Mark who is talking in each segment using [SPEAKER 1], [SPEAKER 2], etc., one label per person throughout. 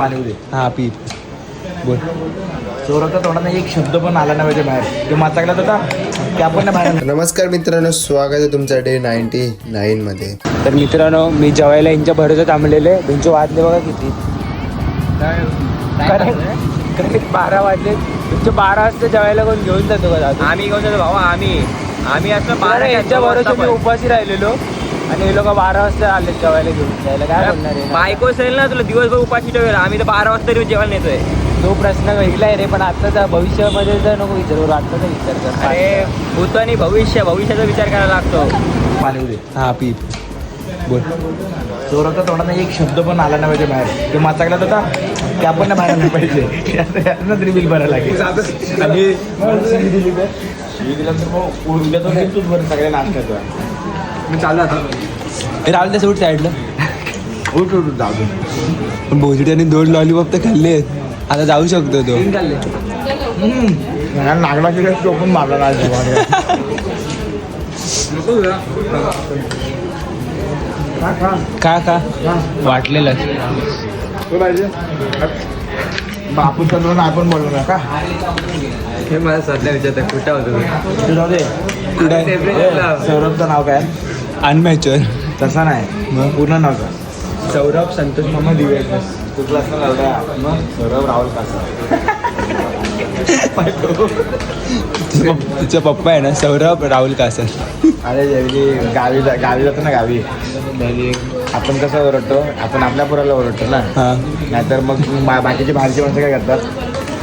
[SPEAKER 1] पाणी दे.
[SPEAKER 2] हा पी बोल.
[SPEAKER 1] चोराचा तोंडाने एक शब्द पण आला नाही पाहिजे बाहेर. तो माचाकला होता की आपण नाही बाहेर.
[SPEAKER 3] नमस्कार मित्रांनो, स्वागत आहे तुमचं डे 99 मध्ये.
[SPEAKER 2] तर मित्रांनो, मी जेवायला यांच्या भरोसा थांबलेले. त्यांचे वाजले बघा किती. करेक्ट 12 वाजले. तुमचे 12 वाजता जेवायला कोण घेऊन जातो का?
[SPEAKER 4] आम्ही घेऊन जातो भाऊ. आम्ही असं
[SPEAKER 2] 12 यांच्या भरोसा मी उपाशी राहिलेलो आणि हे लोक 12 वाजता आले जेवायला घेऊन जायला. काय बोलणार आहे?
[SPEAKER 4] बायको असेल ना तुला दिवसभर उपाशी ठेवेल. आम्ही तर 12 वाजता तरी जेवण नेतोय.
[SPEAKER 2] तो प्रश्न वेगळा रे, पण आत्ताचा भविष्यामध्ये तर नको विचार, आत्ताचा विचार कर.
[SPEAKER 4] अरे भूत आणि भविष्याचा विचार करायला लागतो.
[SPEAKER 1] पाणी दे.
[SPEAKER 2] हा पी बोल.
[SPEAKER 1] चोराचा तोंडाने एक शब्द पण आला नाही पाहिजे बाहेर. तो माचाकला होता की आपण नाही बाहेर नाही पाहिजे. तरी बिल भरायला लागेल. आणि शिवी दिली तर शिवी दिल्यानंतर मग उद्या तो तूच बरं सगळ्या नाश्ता. मी चालू आता.
[SPEAKER 2] हे राहुल त्या सूट साईडला
[SPEAKER 1] उठ उठ जाऊ दे.
[SPEAKER 2] पण भोजड्याने 2 लॉलीपॉप तर खाल्ले आहेत. आता जाऊ शकतो तो.
[SPEAKER 1] नागला की तो पण मारला नाही.
[SPEAKER 2] का वाटलेलं
[SPEAKER 1] बापू चंद्र आपण बोललो ना का?
[SPEAKER 4] हे मला सध्या विचारतं कुठं होतं
[SPEAKER 1] तू जाऊ दे. सौरभचं नाव काय?
[SPEAKER 2] अनमॅच्युअर.
[SPEAKER 1] तसा नाही, पूर्ण नाव का? सौरभ संतोष मामा दिवे. कुठला असं लावला मग सौरभ राहुल कासा.
[SPEAKER 2] तिचा पप्पा आहे ना सौरभ राहुल कासर.
[SPEAKER 1] अरे जेवली गावी जातो ना. गावी आपण कसं ओरडतो, आपण आपल्या पोराला ओरडतो ना.
[SPEAKER 2] हा
[SPEAKER 1] नाहीतर मग बाकीचे बाहेरची माणसं काय करतात,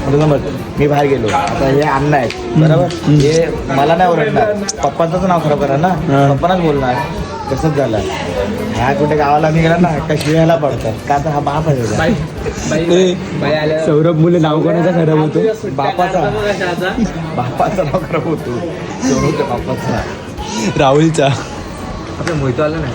[SPEAKER 1] म्हणजे समज मी बाहेर गेलो, आता हे अन्न आहेत बरोबर, हे मला नाही ओरडणार, पप्पांचंच नाव खराब करा ना, पप्पानाच बोलणार. तसंच झालं. ह्या कुठे गावाला मी गेला ना का शिवायला पडतात का, तर हा बाप आहे.
[SPEAKER 2] सौरभ मुले नाव कोणाचा खराब होतो?
[SPEAKER 1] बापाचा नाव खराब होतो. सौरभच्या बापाचा.
[SPEAKER 2] राहुलचा.
[SPEAKER 4] आपलं मोहितो आलं नाही.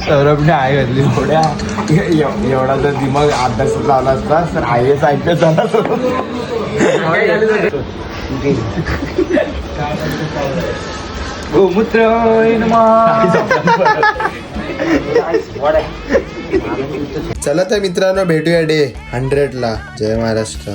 [SPEAKER 1] सौरभने आई घातली थोड्या. एवढा जर दिमाग अभ्यास लावला असता तर IAS IPS झाला. गोमूत्र
[SPEAKER 3] चला तर मित्रांनो, भेटूया डे 100 ला. जय महाराष्ट्र.